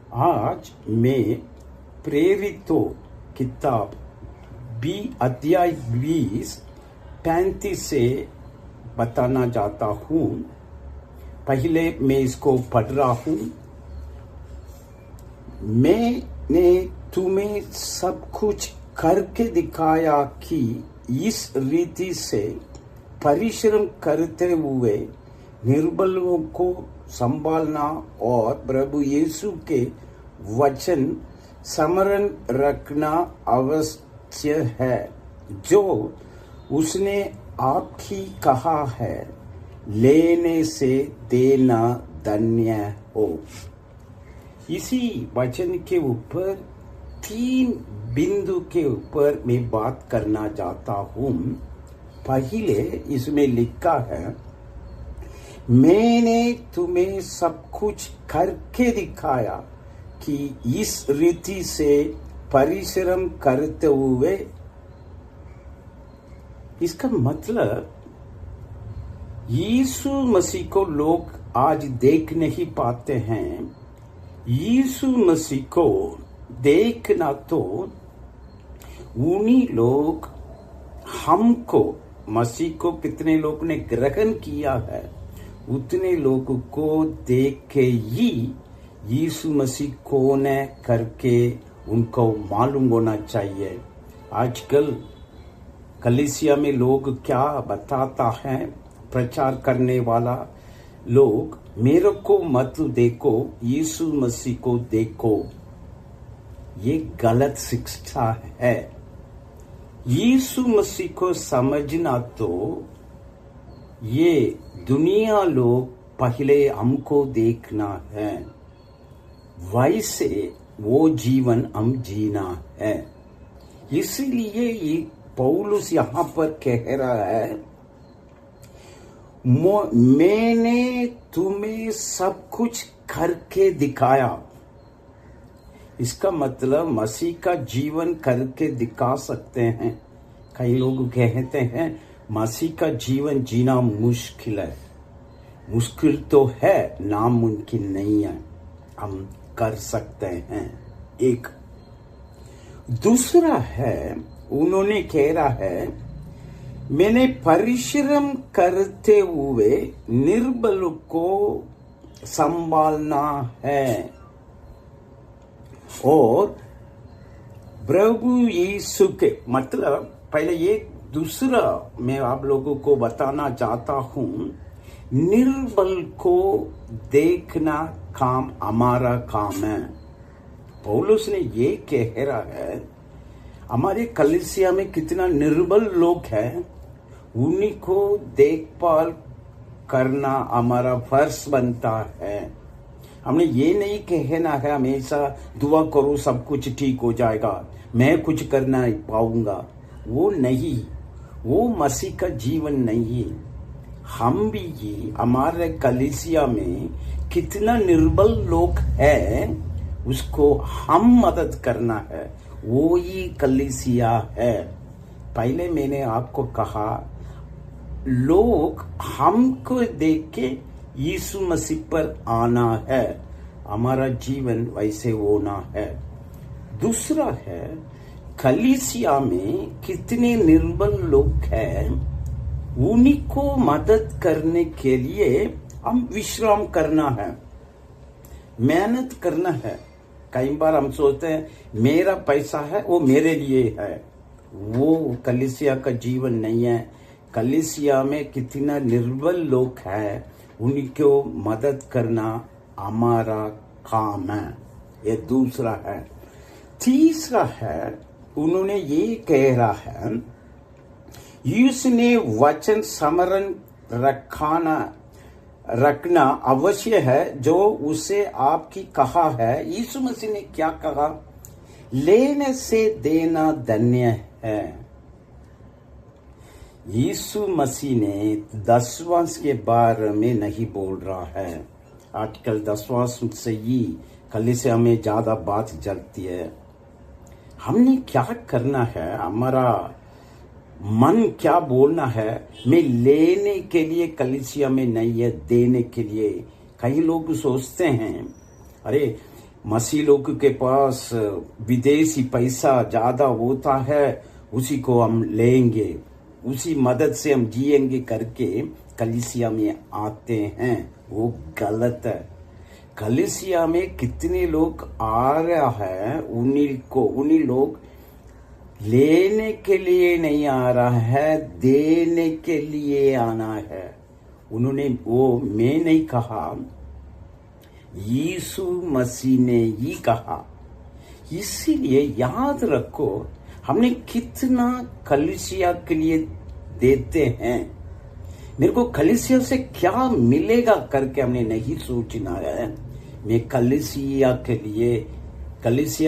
आज मैं प्रेरितों किताब अध्याय 20-35 से बताना चाहता हूँ। पहले मैं इसको पढ़ रहा हूँ। मैंने तुम्हें सब कुछ करके दिखाया कि इस रीति से परिश्रम करते हुए निर्बलों को संभालना और प्रभु यीशु के वचन स्मरण रखना आवश्यक है, जो उसने आपकी कहा है, लेने से देना धन्य हो। इसी वचन के ऊपर 3 बिंदु के ऊपर मैं बात करना चाहता हूँ। पहले इसमें लिखा है, मैंने तुम्हें सब कुछ करके दिखाया कि इस रीति से परिश्रम करते हुए। इसका मतलब यीशु मसीह को लोग आज देख नहीं पाते हैं। यीशु मसीह को देखना तो उन्हीं लोग, हमको, मसीह को कितने लोग ने ग्रहण किया है, उतने लोगों को देख के ही यीशु मसीह कौन है करके उनको मालूम होना चाहिए। आजकल कलीसिया में लोग क्या बताता है, प्रचार करने वाला लोग, मेरे को मत देखो, यीशु मसीह को देखो। ये गलत शिक्षा है। यीशु मसीह को समझना तो ये दुनिया लोग पहले हमको देखना है, वैसे वो जीवन हम जीना है। इसलिए ये पौलुस यहाँ पर कह रहा है, मैंने तुम्हें सब कुछ करके दिखाया। इसका मतलब मसीह का जीवन करके दिखा सकते हैं। कई लोग कहते हैं मसीह का जीवन जीना मुश्किल है। मुश्किल तो है, नामुमकिन नहीं है, हम कर सकते हैं। एक दूसरा है, उन्होंने कह रहा है, मैंने परिश्रम करते हुए निर्बल को संभालना है और प्रभु यीशु के, मतलब पहले ये दूसरा मैं आप लोगों को बताना चाहता हूँ, निर्बल को देखना काम हमारा काम है। पौलुस ने ये कह रहा है, हमारे कलीसिया में कितना निर्बल लोग हैं, उन्हीं को देखभाल करना हमारा फर्ज बनता है। हमने ये नहीं कहना है हमेशा दुआ करो सब कुछ ठीक हो जाएगा, मैं कुछ करना नहीं पाऊंगा। वो नहीं, वो मसीह का जीवन नहीं। हम भी हमारे कलीसिया में कितना निर्बल लोग हैं, उसको हम मदद करना है, वो ही कलीसिया है। पहले मैंने आपको कहा, लोग हमको देख के यीशु मसीह पर आना है, हमारा जीवन वैसे होना है। दूसरा है, कलीसिया में कितने निर्बल लोग हैं, उन्हीं को मदद करने के लिए हम विश्राम करना है, मेहनत करना है। कई बार हम सोचते हैं मेरा पैसा है वो मेरे लिए है, वो कलीसिया का जीवन नहीं है। कलीसिया में कितना निर्बल लोग हैं, उनको मदद करना हमारा काम है। ये दूसरा है। तीसरा है, उन्होंने ये कह रहा है, यीशु ने वचन स्मरण रखना अवश्य है, जो उसे आपकी कहा है। यीशु मसीह ने क्या कहा? लेने से देना धन्य है। यीशु मसीह ने दशवांश के बारे में नहीं बोल रहा है। आजकल दशवांश से ही कलीसिया में ज्यादा बात चलती है। हमने क्या करना है, हमारा मन क्या बोलना है, मैं लेने के लिए कलीसिया में नहीं है, देने के लिए। कई लोग सोचते हैं, अरे मसीह लोग के पास विदेशी पैसा ज्यादा होता है, उसी को हम लेंगे, उसी मदद से हम जिएंगे करके कलीसिया में आते हैं। वो गलत है। कलीसिया में कितने लोग आ रहा है, उन्हीं लोग लेने के लिए नहीं आ रहा है, देने के लिए आना है। मैं नहीं कहा, यीशु मसीह ने ही कहा। इसीलिए याद रखो, हमने कितना कलीसिया के लिए देते हैं। मेरे को कलीसिया से क्या मिलेगा करके हमने नहीं सोचना है। मैं कलीसिया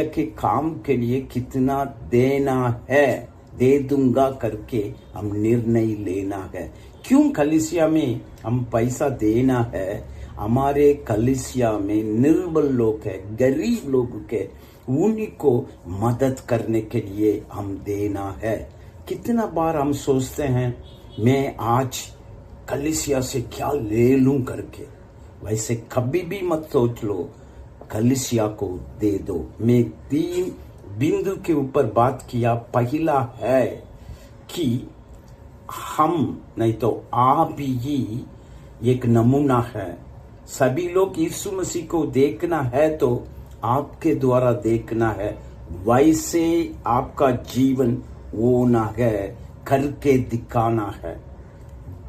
के काम के लिए कितना देना है, दे दूंगा करके हम निर्णय लेना है। क्यों कलीसिया में हम पैसा देना है? हमारे कलीसिया में निर्बल लोग है, गरीब लोग के, उन्हीं को मदद करने के लिए हम देना है। कितना बार हम सोचते हैं मैं आज कलीसिया से क्या ले लूं करके। वैसे कभी भी मत सोच लो, कलीसिया को दे दो। मैं 3 बिंदु के ऊपर बात किया। पहला है कि हम नहीं तो आप ही एक नमूना है। सभी लोग यीशु मसीह को देखना है तो आपके द्वारा देखना है, वैसे आपका जीवन होना है, करके दिखाना है।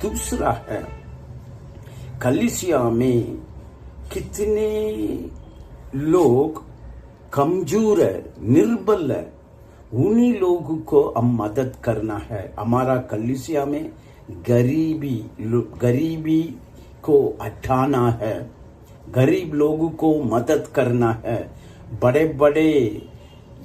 दूसरा है, कलीसिया में कितने लोग कमजोर है, निर्बल है, उन्हीं लोगों को हम मदद करना है। हमारा कलीसिया में गरीबी को हटाना है, गरीब लोगों को मदद करना है। बड़े बड़े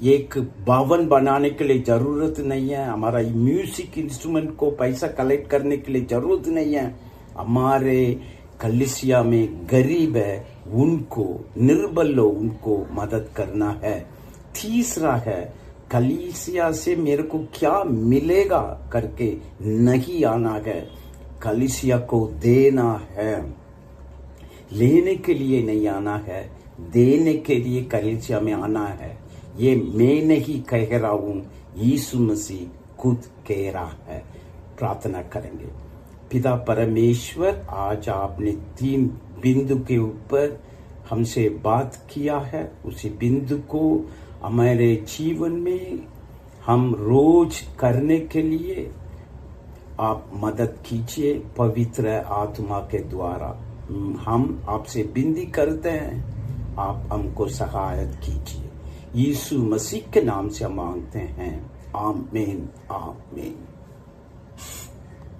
एक भवन बनाने के लिए जरूरत नहीं है। हमारा म्यूजिक इंस्ट्रूमेंट को पैसा कलेक्ट करने के लिए जरूरत नहीं है। हमारे कलीसिया में गरीब है, उनको, निर्बल लोग, उनको मदद करना है। तीसरा है, कलीसिया से मेरे को क्या मिलेगा करके नहीं आना है, कलीसिया को देना है। लेने के लिए नहीं आना है, देने के लिए कलीसिया में आना है। ये मैं नहीं कह रहा हूं, यीशु मसीह खुद कह रहा है। प्रार्थना करेंगे। पिता परमेश्वर, आज आपने 3 बिंदु के ऊपर हमसे बात किया है। उसी बिंदु को हमारे जीवन में हम रोज करने के लिए आप मदद कीजिए पवित्र आत्मा के द्वारा। हम आपसे विनती करते हैं, आप हमको सहायता कीजिए। यीशु मसीह के नाम से हम मांगते हैं। आमीन, आमीन।